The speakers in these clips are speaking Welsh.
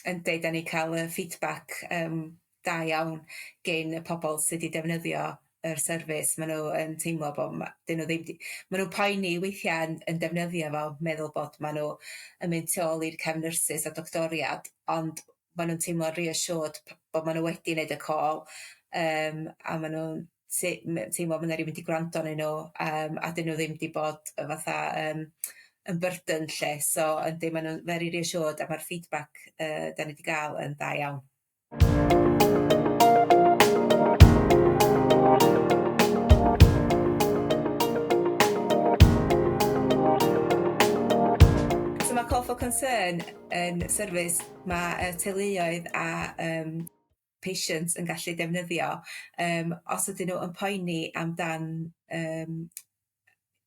Yndi, da ni cael y feedback da iawn gen y pobl sydd wedi defnyddio yr service. Maen nhw yn teimlo bod maen nhw'n poeni weithiau yn defnyddio fo, meddwl bod maen nhw yn mynd tu ôl i'r cefn nyrsys a doctoriad, ond maen nhw'n teimlo reassured bod maen nhw wedi wneud y call, a maen nhw'n teimlo bod yna rhywun wedi gwrando arnyn nhw, a dyn nhw ddim wedi bod fatha yn burden lle. So yndi, maen nhw'n very reassured, a mae'r feedback da ni wedi gael yn da iawn. Mae Call for Concern yn service mae teuluoedd a patients yn gallu defnyddio os ydyn nhw yn poeni amdan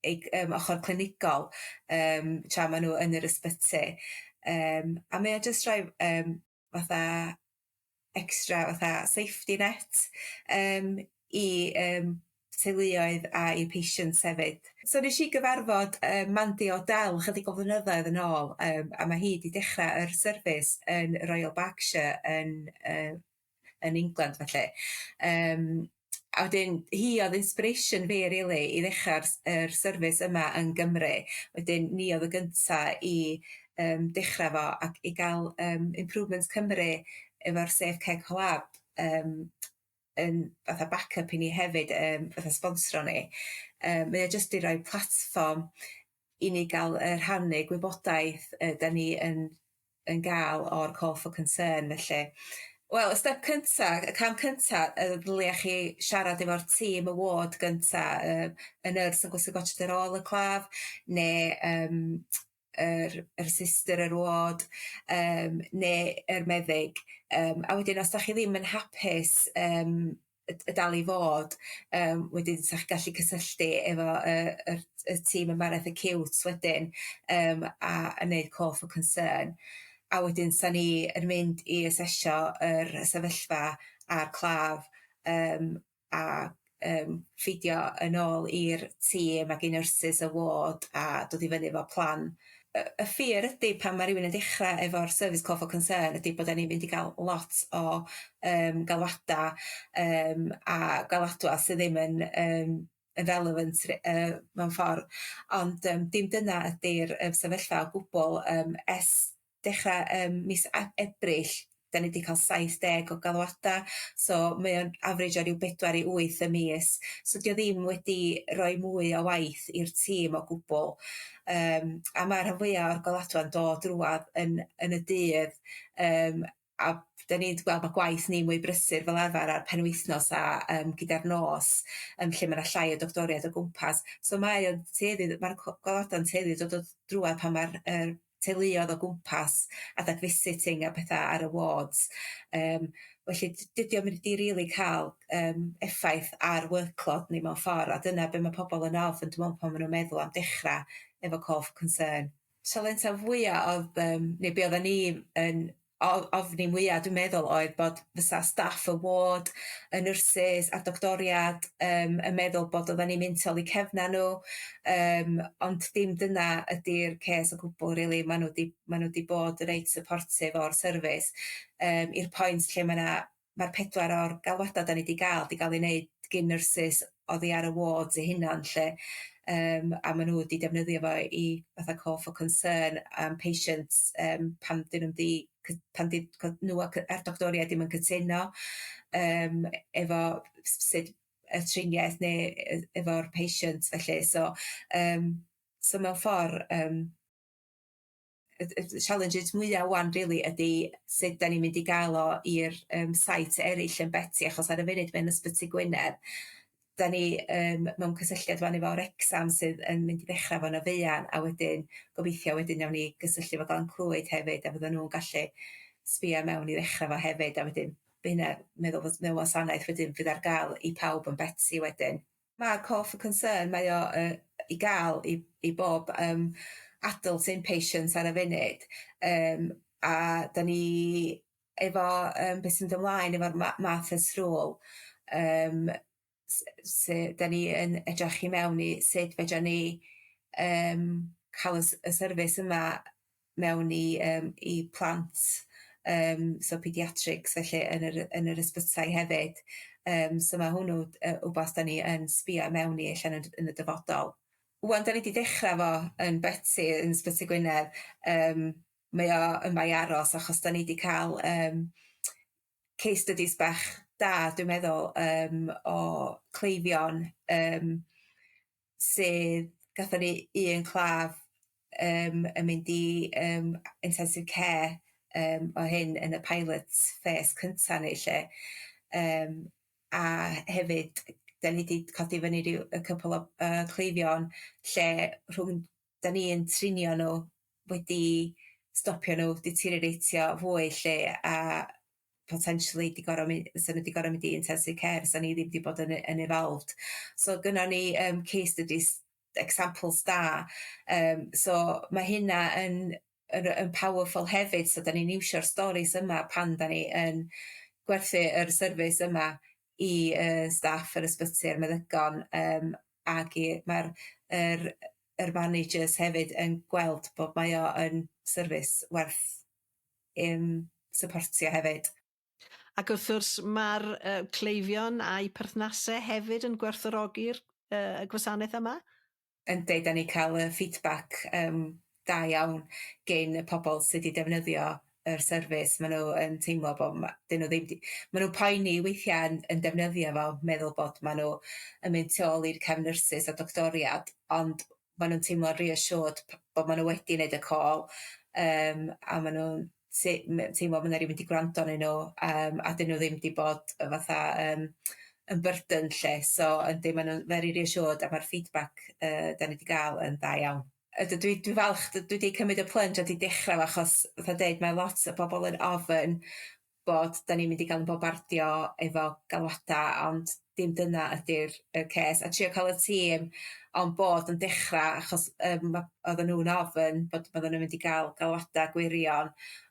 ochr clinigol tra maen nhw yn yr ysbyty. A mae o jyst rhoi fatha extra fatha safety net i teuluoedd a i'r patients hefyd. So nes i gyfarfod Mandy o Del chydig o flynyddoedd yn ôl, a mae hi wedi dechrau yr service yn Royal Berkshire yn England felly. A wedyn hi oedd inspiration fi really i ddechrau'r service yma yn Gymru. Wedyn ni oedd y gynta i dechrau fo ac i gael Improvements Cymru efo'r Safe Care Collab yn fatha backup i ni hefyd, fatha sponsro ni. Mae o jyst i roi platform i ni gael rhannu gwybodaeth da ni yn gael o'r Call for Concern felly. Wel, y step cynta, y cam cynta, ddylia chi siarad efo'r tîm y ward gynta, y nyrs yn gwisgo gwatsiad ar ôl y claf, neu yr sister yr ward, neu yr meddyg. A wedyn, os da chi ddim yn hapus y dal i fod, wedyn sa chi gallu cysylltu efo y tîm ymarferydd acute wedyn, a wneud Call for Concern. A wedyn sa ni yn mynd i asesio yr sefyllfa a'r claf a ffidio yn ôl i'r tîm ac i nyrsys y ward a dod i fyny efo plan. Y ffyr ydy pan mae rhywun yn dechrau efo'r service Call for Concern ydy bod ni'n mynd i gael lot o galwada a galwadwa sydd ddim yn relevant mewn ffordd. Ond dim dyna ydy'r sefyllfa o gwbl. Dechrau mis Ebrill, da ni wedi cael 70 o galwada, so mae o'n average o ryw 4 i 8 y mis. So dio ddim wedi rhoi mwy o waith i'r tîm o gwbl. A mae'r rhan fwyaf o'r galwadau'n dod drwad yn y dydd, a da ni'n gweld mae gwaith ni mwy brysur fel arfer ar penwythnos a gyda'r nos, lle mae yna llai o doctoriad o gwmpas. So mae'r galwadau'n teulu dod drwad pan mae'r teuluodd o gwmpas adag visiting a pethau ar y wards. Felly dydy o'n mynd i rili cael effaith ar workload ni mewn ffordd, a dyna be mae pobl yn ofn, dwi'n meddwl pan maen nhw'n meddwl am dechrau efo Call for Concern. Sialenta fwyaf oedd, neu be oedden ni yn ofni mwyaf, dwi'n meddwl, oedd bod fysa staff y ward, y nyrsys a doctoriad yn meddwl bod oedden ni'n mynd i cefna nhw, ond dim dyna ydy'r ces o gwbl, really. Maen nhw wedi bod reit supportive o'r service, i'r pwynt lle mae'r 4 o'r galwadau da ni wedi cael ei wneud gyn nyrsys oddi ar y wards eu hunan lle, a maen nhw wedi defnyddio fo i fatha Call for Concern am patients pan nhw a'r doctoriad ddim yn cytuno efo sut y triniaeth neu efo'r patients felly. So mewn ffordd, y challenges mwyaf wan really ydy sut da ni'n mynd i gael o i'r site eraill yn Betsi, achos ar y funud mewn ysbyty Gwynedd, da ni mewn cysylltiad fan efo'r exam sydd yn mynd i ddechrau fo'n y feian, a wedyn gobeithio wedyn nawn ni gysylltu efo Glan Clwyd hefyd, a fydden nhw'n gallu sbio mewn i ddechrau fo hefyd, a wedyn byna meddwl fod mewn wasanaeth wedyn fydd ar gael i pawb yn Betsi wedyn. Mae'r Call for Concern mae o i gael i bob adult inpatients ar y funud, a da ni efo beth sy'n ymlaen efo'r Martha's Rule, da ni yn edrych i mewn i sut fedra ni cael y service yma mewn i plant so pediatrics felly yn yr ysbytai hefyd. So mae hwnnw wbath da ni yn sbio mewn i allan yn y dyfodol. Wan, da ni wedi dechrau fo yn Betsi, yn Ysbyty Gwynedd, mae o yma i aros achos da ni wedi cael case studies bach da, dwi'n meddwl, o cleifion sydd gatho ni un claf yn mynd i intensive care o hyn yn y pilot phase cynta ni lle. A hefyd, da ni wedi codi fyny y cwpl o cleifion lle da ni'n trinio nhw wedi stopio nhw, deterioratio fwy lle a potentially wedi gorau mynd i intensive care, so ni ddim wedi bod yn involved. So gynnon ni case studies, examples da. So mae hynna yn powerful hefyd, so da ni'n iwsio'r stories yma pan da ni yn gwerthu yr service yma i staff yr ysbyty a'r meddygon, ac mae'r managers hefyd yn gweld bod mae o yn service werth supportio hefyd. Ac wrth gwrs mae'r cleifion a'i perthnasau hefyd yn gwerthfawrogi'r gwasanaeth yma? Yndi, da ni cael feedback da iawn gen y pobl sydd wedi defnyddio yr service. Maen nhw yn teimlo bod maen nhw'n poeni weithiau yn defnyddio fo, meddwl bod maen nhw yn mynd tu ôl i'r cefn nyrsys a doctoriad, ond maen nhw'n teimlo reassured bod maen nhw wedi wneud y call, a maen nhw'n teimlo bod yna rhywun wedi gwrando arnyn nhw, a dyn nhw ddim wedi bod fatha yn burden lle, so yndi, maen nhw'n very reassured, a mae'r feedback da ni wedi gael yn da iawn. Dwi falch, dwi wedi cymryd y plunge a wedi dechrau achos, fatha dweud, mae lot o bobl yn ofyn bod da ni'n mynd i gael yn bobardio efo galwadau, ond dim dyna ydy'r ces. A trio cael y tîm on bod yn dechrau achos oedden nhw'n ofyn bod oedden nhw'n mynd i gael galwadau gwirion,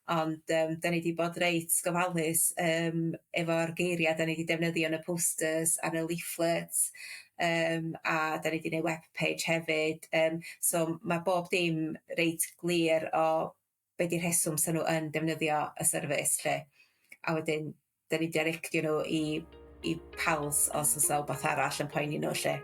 ond da ni wedi bod reit gofalus efo'r geiriau da ni wedi defnyddio yn y posters a'n y leaflets, a da ni wedi gwneud webpage hefyd, so mae bob dim reit glir o be di'r rheswm sy'n nhw yn defnyddio y service lle, a wedyn da ni wedi directio nhw i pals os oes o wbath arall yn poeni nhw lle.